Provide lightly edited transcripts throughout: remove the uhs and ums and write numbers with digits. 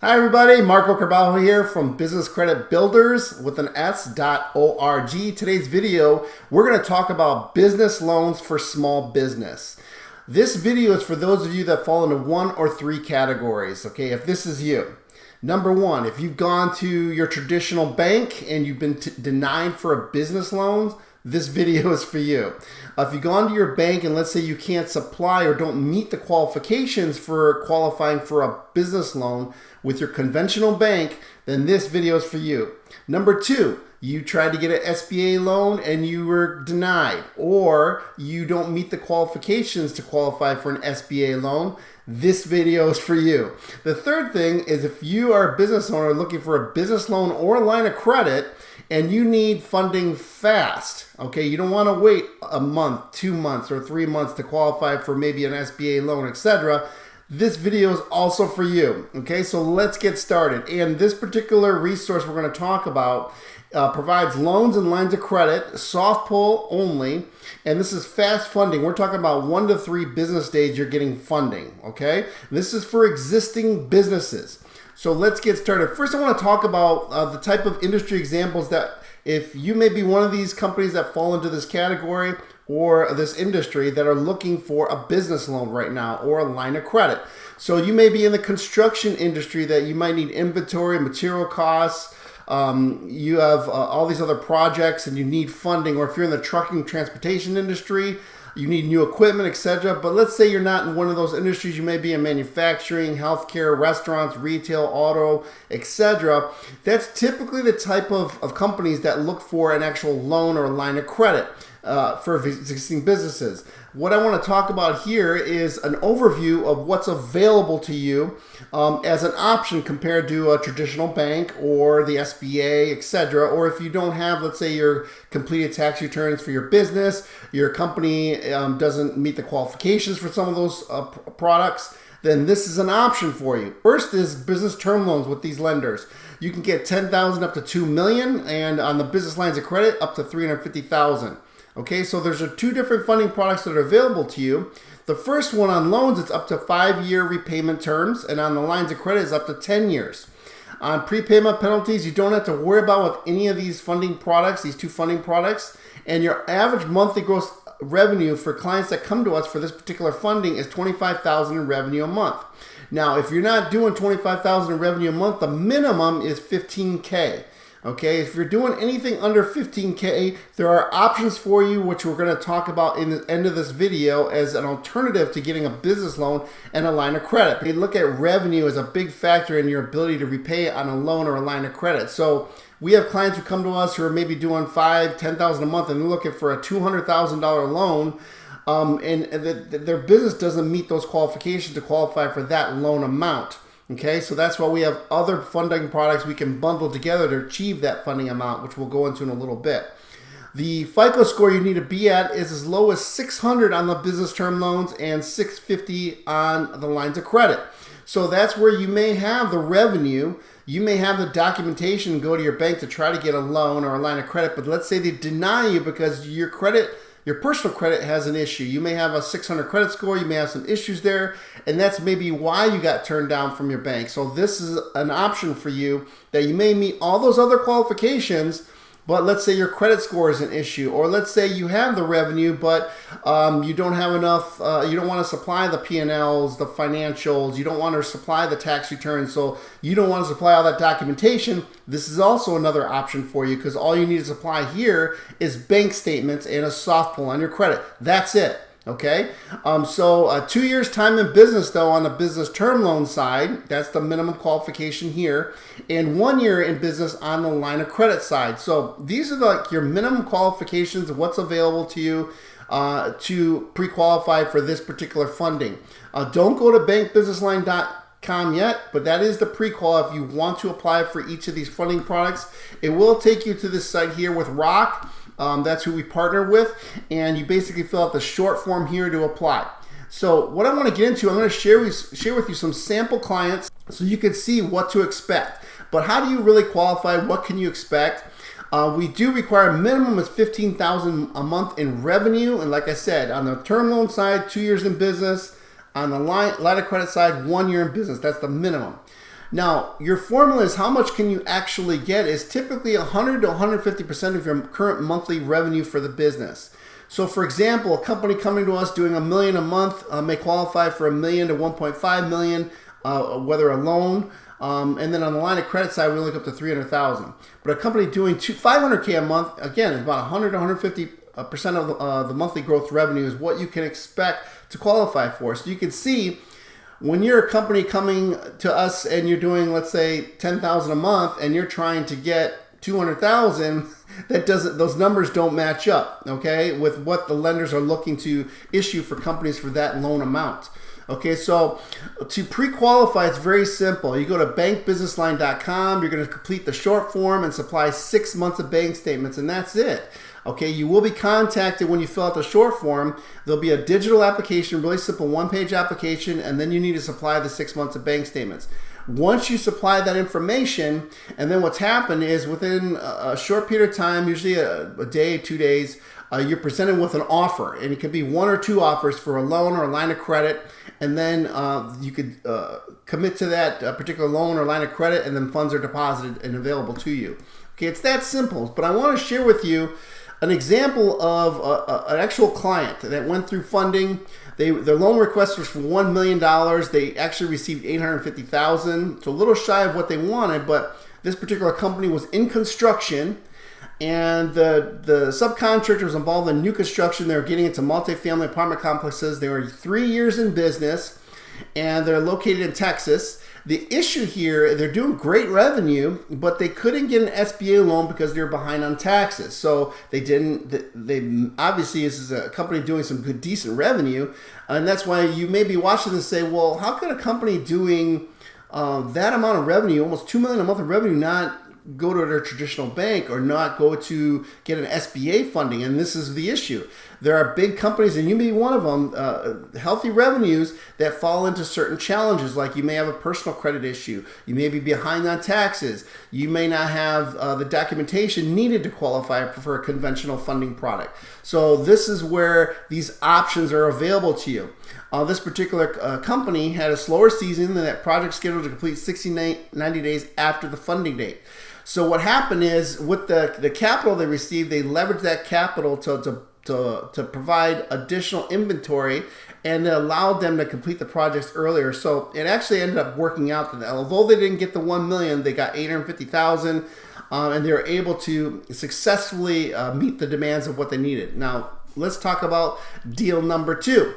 Hi everybody, Marco Carvalho here from Business Credit Builders with an S.org. Today's video, we're going to talk about business loans for small business. This video is for those of you that fall into one or three categories, okay? If this is you. Number one, if you've gone to your traditional bank and you've been denied for a business loan, this video is for you. If you've gone to your bank and let's say you can't supply or don't meet the qualifications for qualifying for a business loan with your conventional bank, then this video is for you. Number two, you tried to get an SBA loan and you were denied, or you don't meet the qualifications to qualify for an SBA loan, this video is for you. The third thing is if you are a business owner looking for a business loan or a line of credit and you need funding fast, okay, you don't want to wait a month, 2 months, or 3 months to qualify for maybe an SBA loan, etc. This video is also for you, okay? So let's get started. And this particular resource we're going to talk about provides loans and lines of credit, soft pull only, and this is fast funding. We're talking about 1 to 3 business days you're getting funding, okay? This is for existing businesses. So let's get started. First, I want to talk about the type of industry examples that if you may be one of these companies that fall into this category or this industry that are looking for a business loan right now or a line of credit. So you may be in the construction industry that you might need inventory, material costs, you have all these other projects and you need funding, or if you're in the trucking transportation industry, you need new equipment, etc. But let's say you're not in one of those industries. You may be in manufacturing, healthcare, restaurants, retail, auto, etc. That's typically the type of companies that look for an actual loan or a line of credit for existing businesses. What I want to talk about here is an overview of what's available to you as an option compared to a traditional bank or the SBA, etc. Or if you don't have, let's say, your completed tax returns for your business, your company doesn't meet the qualifications for some of those products, then this is an option for you. First is business term loans with these lenders. You can get $10,000 up to $2 million, and on the business lines of credit up to $350,000. Okay, so there's two different funding products that are available to you. The first one on loans, it's up to 5-year repayment terms, and on the lines of credit is up to 10 years. On prepayment penalties, you don't have to worry about with any of these funding products, these two funding products, and your average monthly gross revenue for clients that come to us for this particular funding is $25,000 in revenue a month. Now, if you're not doing $25,000 in revenue a month, the minimum is $15K. Okay, if you're doing anything under $15K, there are options for you, which we're going to talk about in the end of this video as an alternative to getting a business loan and a line of credit. They look at revenue as a big factor in your ability to repay on a loan or a line of credit. So we have clients who come to us who are maybe doing $5,000, $10,000 a month, and they're looking for a $200,000 loan, and their business doesn't meet those qualifications to qualify for that loan amount. Okay, so that's why we have other funding products we can bundle together to achieve that funding amount, which we'll go into in a little bit. The FICO score you need to be at is as low as 600 on the business term loans and 650 on the lines of credit. So that's where you may have the revenue, you may have the documentation and go to your bank to try to get a loan or a line of credit, but let's say they deny you because your personal credit has an issue. You may have a 600 credit score, you may have some issues there, and that's maybe why you got turned down from your bank. So this is an option for you that you may meet all those other qualifications, but let's say your credit score is an issue, or let's say you have the revenue, but you don't have enough, you don't want to supply the P&Ls, the financials, you don't want to supply the tax returns, so you don't want to supply all that documentation. This is also another option for you because all you need to supply here is bank statements and a soft pull on your credit. That's it. Okay, so 2 years time in business though on the business term loan side, that's the minimum qualification here, and 1 year in business on the line of credit side. So these are like your minimum qualifications of what's available to you to pre-qualify for this particular funding. Don't go to bankbusinessline.com yet, but that is the pre-qual if you want to apply for each of these funding products. It will take you to this site here with Rock. That's who we partner with, and you basically fill out the short form here to apply. So what I want to get into, I'm going to share with you some sample clients so you can see what to expect. But how do you really qualify? What can you expect? We do require a minimum of $15,000 a month in revenue, and like I said, on the term loan side, 2 years in business. On the line of credit side, 1 year in business. That's the minimum. Now, your formula is how much can you actually get is typically 100 to 150% of your current monthly revenue for the business. So for example, a company coming to us doing $1 million a month may qualify for $1 million to $1.5 million, whether a loan, and then on the line of credit side, we look up to $300,000. But a company doing $500K a month, again, is about 100 to 150% of the monthly growth revenue is what you can expect to qualify for. So you can see when you're a company coming to us and you're doing, let's say, $10,000 a month, and you're trying to get $200,000, those numbers don't match up, okay, with what the lenders are looking to issue for companies for that loan amount. Okay, so to pre-qualify, it's very simple. You go to bankbusinessline.com, you're going to complete the short form and supply 6 months of bank statements, and that's it. Okay, you will be contacted when you fill out the short form. There'll be a digital application, really simple one-page application, and then you need to supply the 6 months of bank statements. Once you supply that information, and then what's happened is within a short period of time, usually a day, 2 days, you're presented with an offer, and it could be 1 or 2 offers for a loan or a line of credit, and then you could commit to that particular loan or line of credit, and then funds are deposited and available to you. Okay, it's that simple, but I want to share with you an example of an actual client that went through funding. Their loan request was for $1 million. They actually received $850,000, so a little shy of what they wanted, but this particular company was in construction, and the subcontractor was involved in new construction. They were getting into multifamily apartment complexes. They were 3 years in business, and they're located in Texas. The issue here, they're doing great revenue, but they couldn't get an SBA loan because they're behind on taxes. So they obviously, this is a company doing some good, decent revenue. And that's why you may be watching this and say, well, how could a company doing that amount of revenue, almost $2 million a month of revenue, not go to their traditional bank or not go to get an SBA funding? And this is the issue. There are big companies, and you may be one of them, healthy revenues that fall into certain challenges, like you may have a personal credit issue, you may be behind on taxes, you may not have the documentation needed to qualify for a conventional funding product. So this is where these options are available to you. This particular company had a slower season than that project scheduled to complete 90 days after the funding date. So what happened is with the capital they received, they leveraged that capital to provide additional inventory, and it allowed them to complete the projects earlier. So it actually ended up working out that although they didn't get the $1 million, they got $850,000, and they were able to successfully meet the demands of what they needed. Now let's talk about deal number 2.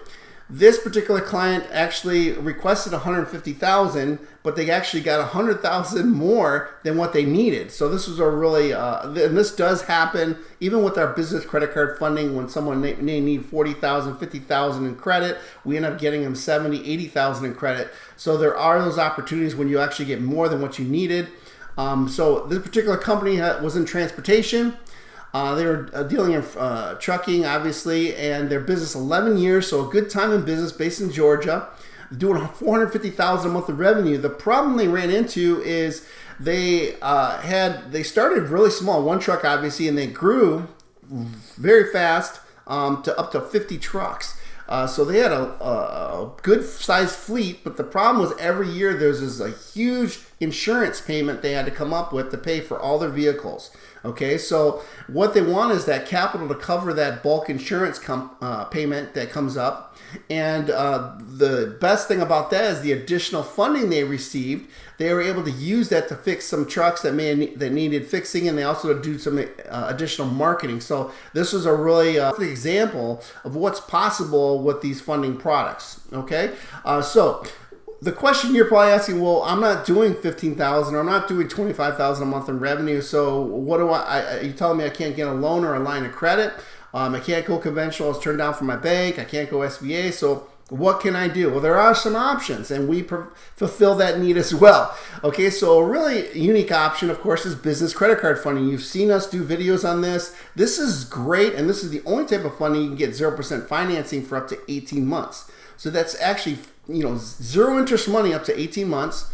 This particular client actually requested $150,000, but they actually got $100,000 more than what they needed. So this was a really, and this does happen even with our business credit card funding. When someone may need $40,000, $50,000 in credit, we end up getting them $70,000, $80,000 in credit. So there are those opportunities when you actually get more than what you needed. So this particular company was in transportation. They were dealing in trucking, obviously, and their business 11 years, so a good time in business, based in Georgia, doing $450,000 a month of revenue. The problem they ran into is they started really small, 1 truck obviously, and they grew very fast to up to 50 trucks. So they had a good sized fleet, but the problem was every year there's a huge insurance payment they had to come up with to pay for all their vehicles. Okay, so what they want is that capital to cover that bulk insurance payment that comes up. And the best thing about that is the additional funding they received, they were able to use that to fix some trucks that needed fixing, and they also do some additional marketing. So this is a really example of what's possible with these funding products. Okay, so the question you're probably asking, well, I'm not doing $15,000 or I'm not doing $25,000 a month in revenue, so what do are you telling me I can't get a loan or a line of credit? I can't go conventional, it's turned down from my bank, I can't go SBA, so what can I do? Well, there are some options, and we fulfill that need as well. Okay, so a really unique option, of course, is business credit card funding. You've seen us do videos on this. This is great, and this is the only type of funding you can get 0% financing for up to 18 months. So that's actually, zero interest money up to 18 months.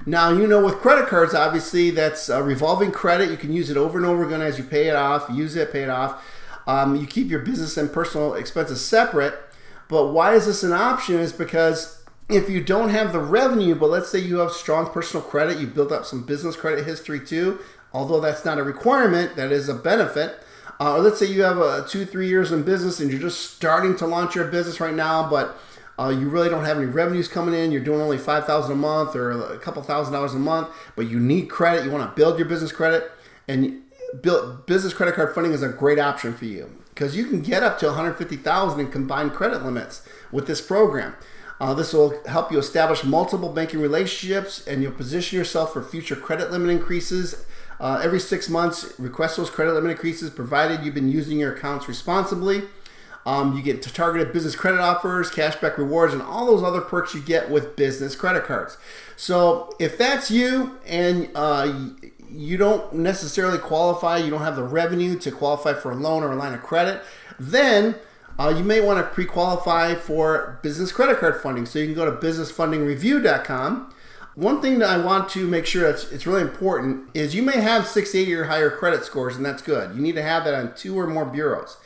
Now, with credit cards, obviously, that's revolving credit. You can use it over and over again as you pay it off, use it, pay it off. You keep your business and personal expenses separate. But why is this an option? Is because If you don't have the revenue, but let's say you have strong personal credit, you built up some business credit history too, although that's not a requirement, that is a benefit. Or let's say you have 2-3 years in business and you're just starting to launch your business right now, but you really don't have any revenues coming in. You're doing only $5,000 a month or a couple $1,000s a month, but you need credit. You want to build your business credit, and business credit card funding is a great option for you because you can get up to $150,000 in combined credit limits with this program. This will help you establish multiple banking relationships, and you'll position yourself for future credit limit increases. Every 6 months, request those credit limit increases provided you've been using your accounts responsibly. You get targeted business credit offers, cashback rewards, and all those other perks you get with business credit cards. So if that's you and you don't necessarily qualify, you don't have the revenue to qualify for a loan or a line of credit, then you may want to pre-qualify for business credit card funding. So you can go to businessfundingreview.com. One thing that I want to make sure it's really important is you may have 680 or higher credit scores, and that's good. You need to have that on 2 or more bureaus.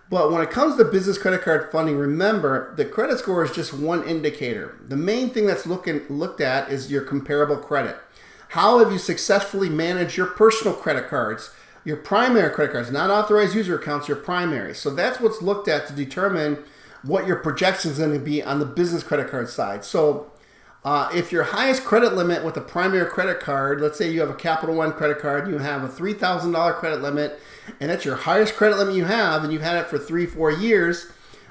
But when it comes to business credit card funding, remember the credit score is just one indicator. The main thing that's looked at is your comparable credit. How have you successfully managed your personal credit cards, your primary credit cards, not authorized user accounts, your primary. So that's what's looked at to determine what your projection is going to be on the business credit card side. So if your highest credit limit with a primary credit card, let's say you have a Capital One credit card, you have a $3,000 credit limit, and that's your highest credit limit you have, and you've had it for 3-4 years,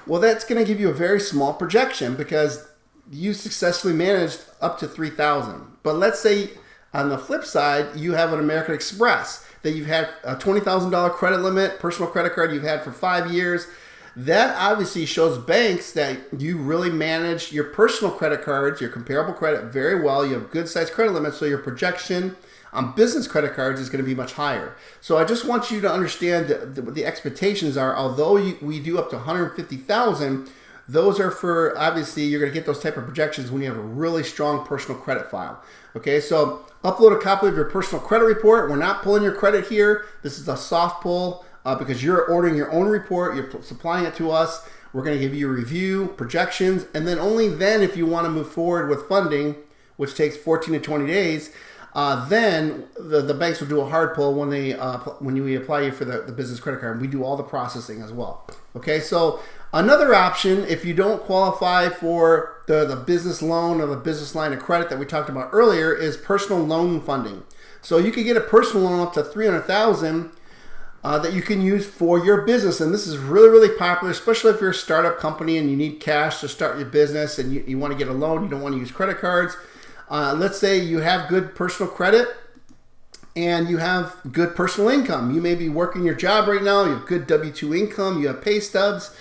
well, that's going to give you a very small projection because you successfully managed up to $3,000. But let's say on the flip side, you have an American Express that you've had a $20,000 credit limit, personal credit card you've had for 5 years. That obviously shows banks that you really manage your personal credit cards, your comparable credit very well. You have good sized credit limits, so your projection on business credit cards is going to be much higher. So I just want you to understand what the expectations are. Although we do up to $150,000, those are for, obviously, you're going to get those type of projections when you have a really strong personal credit file. Okay, so upload a copy of your personal credit report. We're not pulling your credit here. This is a soft pull. Because you're ordering your own report, you're supplying it to us. We're going to give you a review, projections, and then only then, if you want to move forward with funding, which takes 14 to 20 days, then the banks will do a hard pull when we apply you for the business credit card. We do all the processing as well. Okay, so another option, if you don't qualify for the business loan or the business line of credit that we talked about earlier, is personal loan funding. So you could get a personal loan up to $300,000. That you can use for your business. And this is really, really popular, especially if you're a startup company and you need cash to start your business and you want to get a loan, you don't want to use credit cards. Let's say you have good personal credit and you have good personal income. You may be working your job right now, you have good W-2 income, you have pay stubs.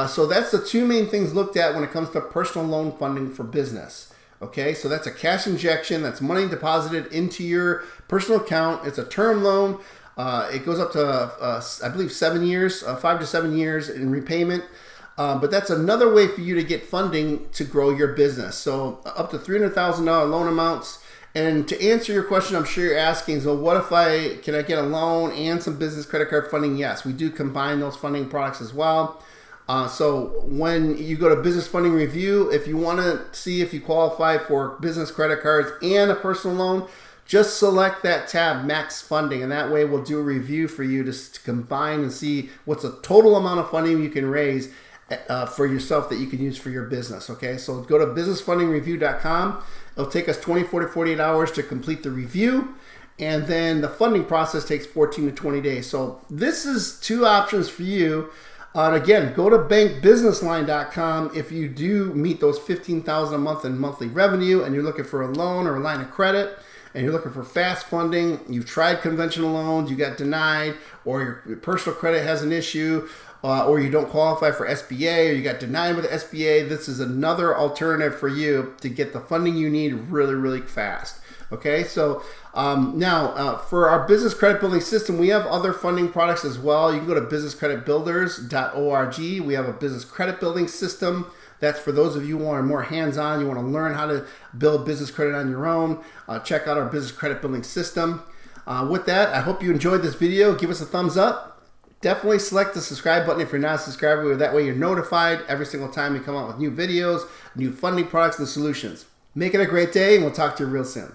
So that's the 2 main things looked at when it comes to personal loan funding for business. Okay, so that's a cash injection, that's money deposited into your personal account. It's a term loan. It goes up to, I believe, 7 years, 5 to 7 years in repayment. But that's another way for you to get funding to grow your business. So up to $300,000 loan amounts. And to answer your question, I'm sure you're asking, so what if can I get a loan and some business credit card funding? Yes, we do combine those funding products as well. So when you go to Business Funding Review, if you want to see if you qualify for business credit cards and a personal loan, just select that tab, Max Funding, and that way we'll do a review for you to combine and see what's the total amount of funding you can raise for yourself that you can use for your business. Okay, so go to businessfundingreview.com. It'll take us 24 to 48 hours to complete the review, and then the funding process takes 14 to 20 days. So this is 2 options for you. And again, go to bankbusinessline.com if you do meet those $15,000 a month in monthly revenue and you're looking for a loan or a line of credit, and you're looking for fast funding, you've tried conventional loans, you got denied, or your personal credit has an issue, or you don't qualify for SBA, or you got denied with the SBA, this is another alternative for you to get the funding you need really, really fast. Okay, so now for our business credit building system, we have other funding products as well. You can go to businesscreditbuilders.org. We have a business credit building system. That's for those of you who are more hands-on, you want to learn how to build business credit on your own. Check out our business credit building system. With that, I hope you enjoyed this video. Give us a thumbs up. Definitely select the subscribe button if you're not a subscriber. That way you're notified every single time we come out with new videos, new funding products and solutions. Make it a great day, and we'll talk to you real soon.